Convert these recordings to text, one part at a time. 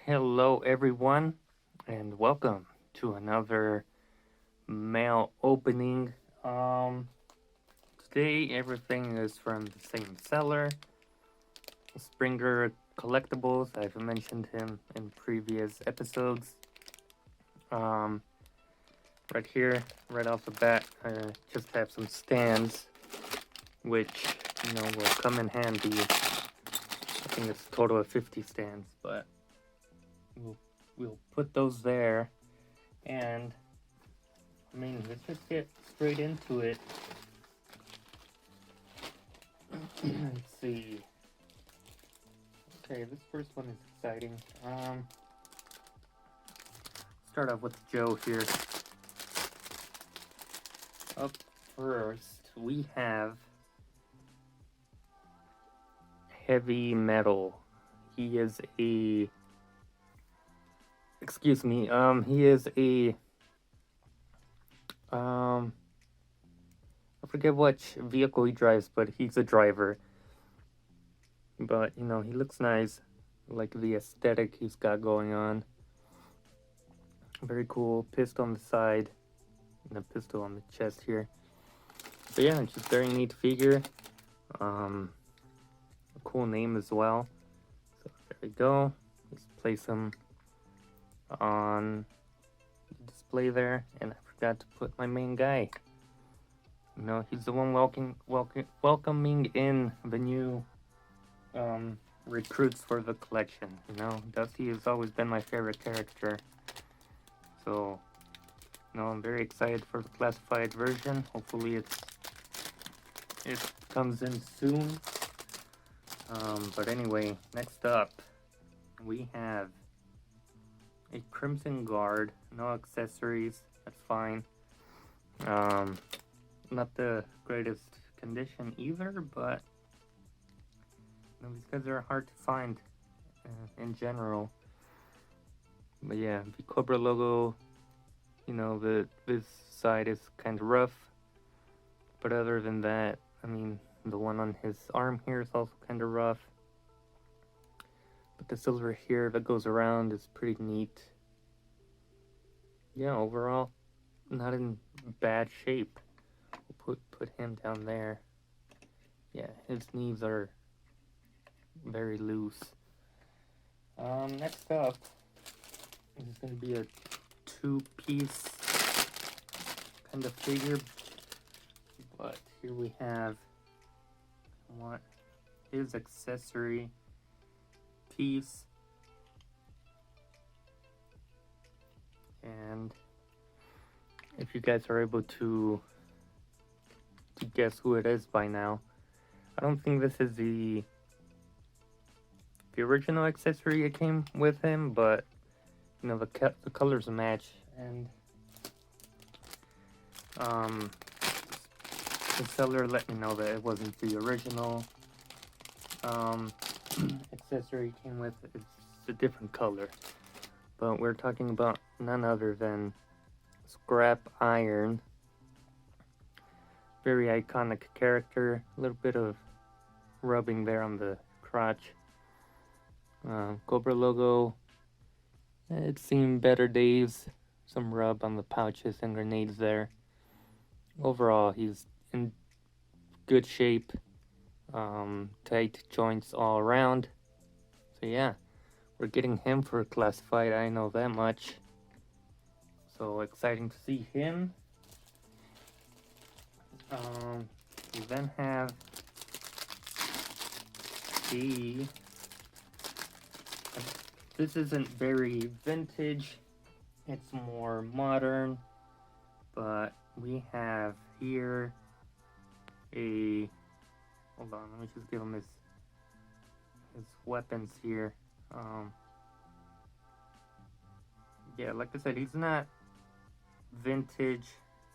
Hello, everyone, and welcome to another mail opening. Um, Today everything is from the same seller, Springer Collectibles. I've mentioned him in previous episodes. Um, right here, right off the bat, I just have some stands, which will come in handy. I think it's a total of 50 stands, but we'll we'll put those there. And let's just get straight into it. Let's see. Okay, this first one is exciting. Start off with Joe here. Up first, we have Heavy Metal. He is a. Excuse me. He is a. I forget which vehicle he drives, but he's a driver. But he looks nice. I like the aesthetic he's got going on. Very cool. Pistol on the side and a pistol on the chest here. But yeah, just very neat figure. A cool name as well. So there we go. Let's place him on the display there. And I forgot to put my main guy. He's the one welcoming in the new recruits for the collection. Dusty has always been my favorite character. So I'm very excited for the classified version. Hopefully it comes in soon. But anyway, next up we have a Crimson Guard. No accessories. That's fine. Not the greatest condition either, but these guys are hard to find in general. But yeah, the Cobra logo, this side is kind of rough. But other than that, the one on his arm here is also kind of rough. But the silver here that goes around is pretty neat. Yeah, overall, not in bad shape. We'll put him down there. Yeah, his knees are very loose. Next up, this is going to be a two-piece kind of figure. But here we have what his accessory piece. And if you guys are able to guess who it is by now, I don't think this is the original accessory that came with him, but the colors match, and the seller let me know that it wasn't the original accessory he came with. It's a different color, but we're talking about none other than Scrap Iron. Very iconic character. A little bit of rubbing there on the crotch. Cobra logo. It's seen better days. Some rub on the pouches and grenades there. Overall, he's in good shape. Tight joints all around. So yeah, we're getting him for classified. I know that much. So exciting to see him. We then have this isn't very vintage, it's more modern, but we have here hold on, let me just give him his weapons here. Yeah, like I said, he's not vintage,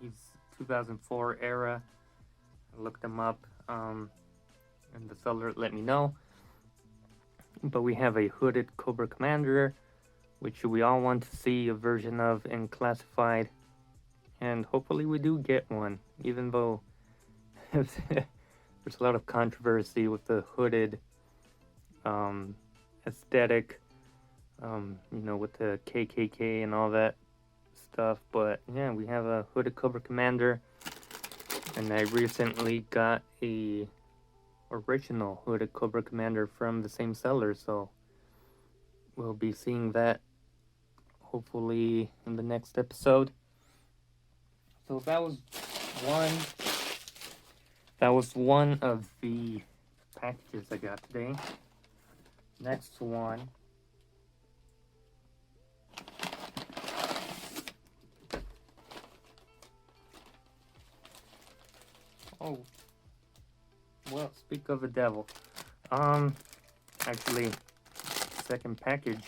he's 2004 era. I looked him up, and the seller let me know. But we have a hooded Cobra Commander, which we all want to see a version of in classified, and hopefully we do get one, even though there's a lot of controversy with the hooded aesthetic. with the KKK and all that stuff. But yeah, we have a Hooded Cobra Commander, and I recently got a original Hooded Cobra Commander from the same seller, so we'll be seeing that hopefully in the next episode. So that was one. That was one of the packages I got today. Next one. Oh, well, speak of the devil. Actually, second package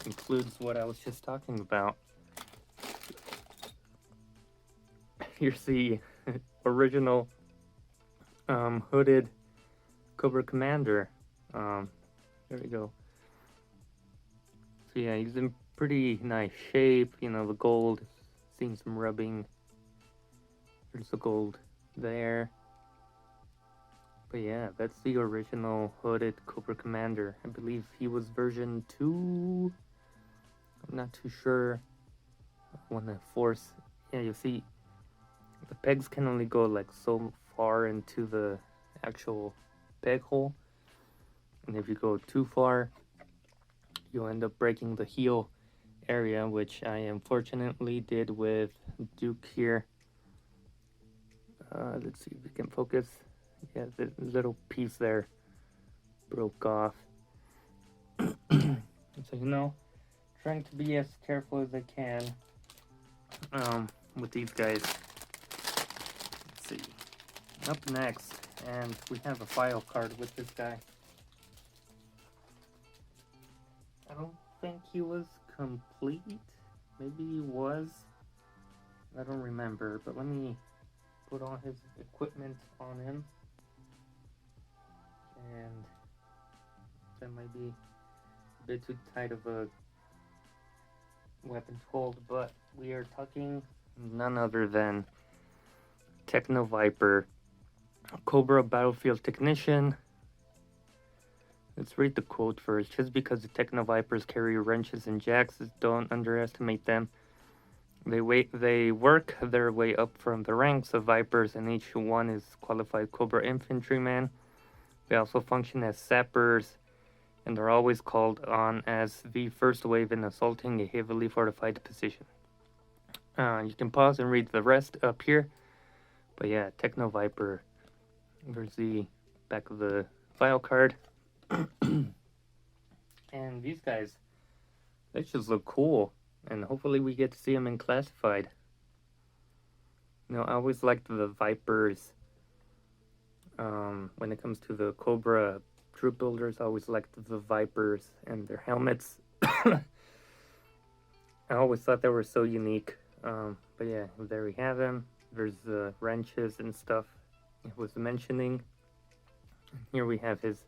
includes what I was just talking about. Here's the original Hooded Cobra Commander. There we go. So yeah, he's in pretty nice shape. The gold, seeing some rubbing. There's the gold there. But yeah, that's the original Hooded Cobra Commander. I believe he was version 2. I'm not too sure. When the force, yeah, you see, the pegs can only go like so far into the actual peg hole, and if you go too far, you'll end up breaking the heel area, which I unfortunately did with Duke here. Let's see if we can focus. Yeah, the little piece there broke off. So trying to be as careful as I can with these guys. Let's see. Up next, and we have a file card with this guy. I don't think he was complete. Maybe he was. I don't remember, but let me put all his equipment on him. And that might be a bit too tight of a weapon to hold, but we are talking none other than Techno Viper, Cobra Battlefield Technician. Let's read the quote first. Just because the Techno Vipers carry wrenches and jacks, don't underestimate them. They work their way up from the ranks of Vipers, and each one is qualified Cobra infantryman. They also function as sappers, and they're always called on as the first wave in assaulting a heavily fortified position. You can pause and read the rest up here. But yeah, Techno Viper. There's the back of the file card. And these guys, they just look cool. And hopefully we get to see them in classified. I always liked the Vipers. When it comes to the Cobra troop builders, I always liked the Vipers and their helmets. I always thought they were so unique. But yeah, there we have them. There's the wrenches and stuff I was mentioning. Here we have his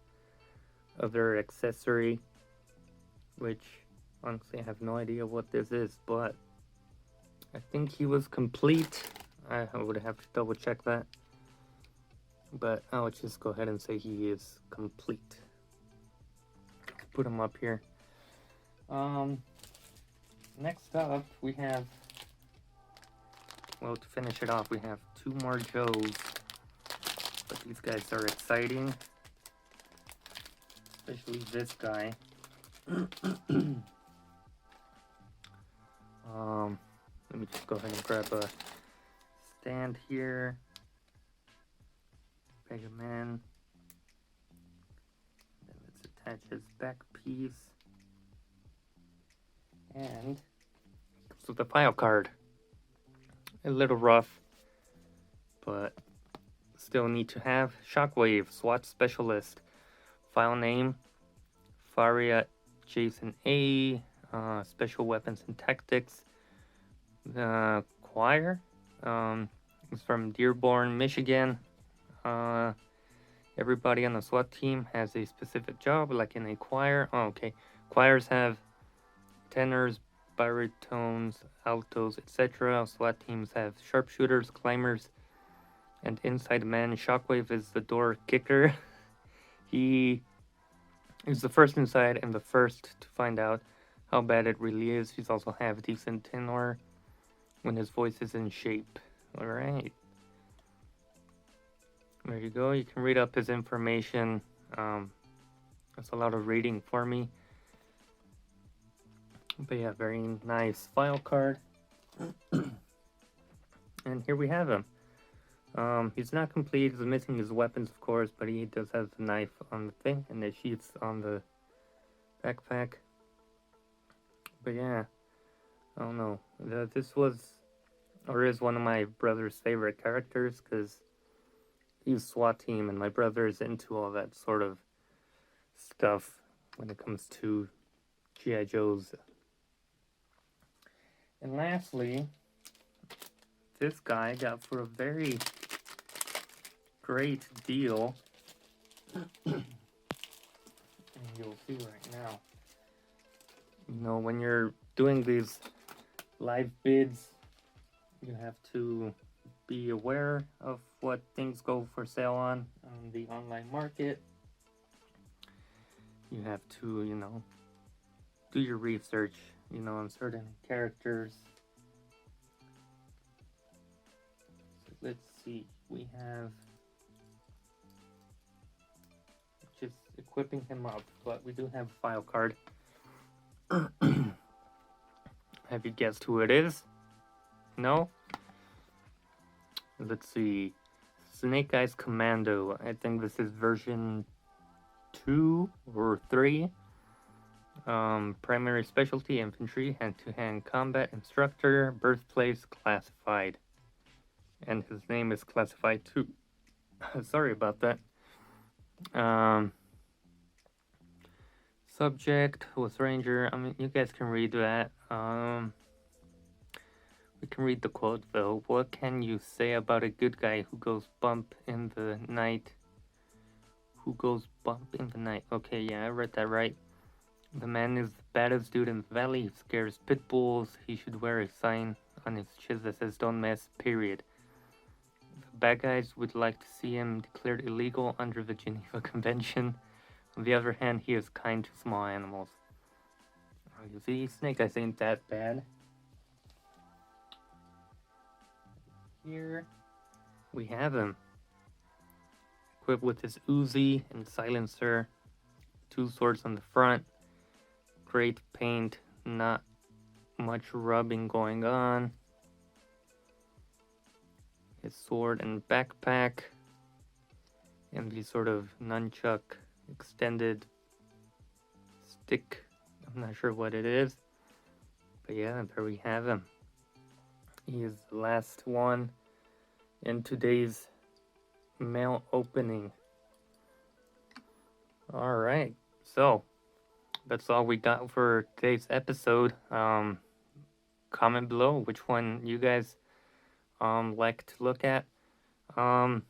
other accessory, which honestly I have no idea what this is, but I think he was complete. I would have to double check that, but I'll just go ahead and say he is complete. Put him up here. Next up we have, well, to finish it off, we have 2 more Joes, but these guys are exciting, especially this guy. Let me just go ahead and grab a stand here. Peg him in. Then let's attach his back piece. And comes with a file card. A little rough, but still need to have. Shockwave, SWAT Specialist. File name, Faria Jason A. Special Weapons and Tactics. The choir is from Dearborn, Michigan. Everybody on the SWAT team has a specific job, like in a choir. Oh, okay. Choirs have tenors, baritones, altos, etc. SWAT teams have sharpshooters, climbers, and inside man. Shockwave is the door kicker. He is the first inside and the first to find out how bad it really is. He's also have decent tenor when his voice is in shape. Alright. There you go. You can read up his information. That's a lot of reading for me. But yeah, very nice file card. And here we have him. He's not complete. He's missing his weapons, of course, but he does have the knife on the thing and the sheets on the backpack. But yeah, I don't know. This was or is one of my brother's favorite characters because he's SWAT team, and my brother is into all that sort of stuff when it comes to G.I. Joes. And lastly, this guy got for a very great deal. And you'll see right now. You know, when you're doing these live bids, you have to be aware of what things go for sale on the online market. You have to, you know, do your research, you know, on certain characters. So let's see, we have just equipping him up, but we do have a file card. Have you guessed who it is? No? Let's see. Snake Eyes Commando. I think this is version 2 or 3. Primary specialty, infantry, hand-to-hand combat instructor, birthplace classified. And his name is classified too. Sorry about that. Subject was Ranger. I mean, you guys can read that. We can read the quote though. What can you say about a good guy who goes bump in the night? Who goes bump in the night? Okay, yeah, I read that right. The man is the baddest dude in the valley. He scares pit bulls. He should wear a sign on his chest that says "Don't mess." Period. The bad guys would like to see him declared illegal under the Geneva Convention. On the other hand, he is kind to small animals. You see, Snake Eyes ain't that bad. Here we have him. Equipped with his Uzi and silencer. 2 swords on the front. Great paint. Not much rubbing going on. His sword and backpack. And the sort of nunchuck extended stick. I'm not sure what it is. But yeah, there we have him. He is the last one in today's mail opening. Alright, so that's all we got for today's episode. Comment below which one you guys like to look at. I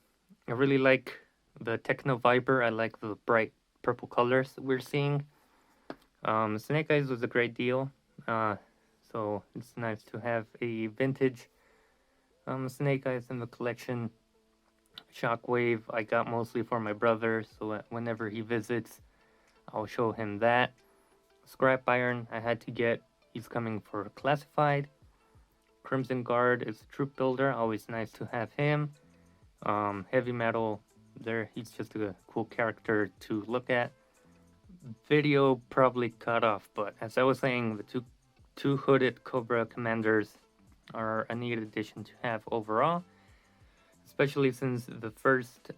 really like the Techno Viper. I like the bright purple colors that we're seeing. Snake Eyes was a great deal. So it's nice to have a vintage Snake Eyes in the collection. Shockwave I got mostly for my brother, so whenever he visits, I'll show him that. Scrap Iron I had to get. He's coming for classified. Crimson Guard is a troop builder. Always nice to have him. Heavy Metal, he's just a cool character to look at. Video probably cut off, but as I was saying, the two hooded Cobra commanders are a neat addition to have overall, especially since the first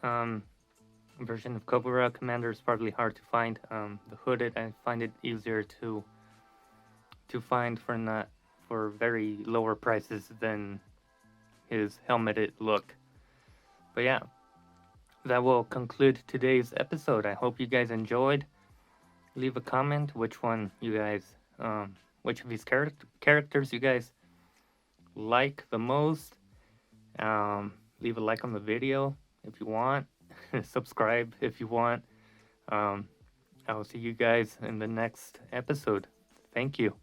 version of Cobra Commander is probably hard to find. The hooded, I find it easier to find for very lower prices than his helmeted look. But yeah, that will conclude today's episode. I hope you guys enjoyed. Leave a comment which one you guys, which of these characters you guys like the most. Leave a like on the video if you want. Subscribe if you want. I will see you guys in the next episode. Thank you.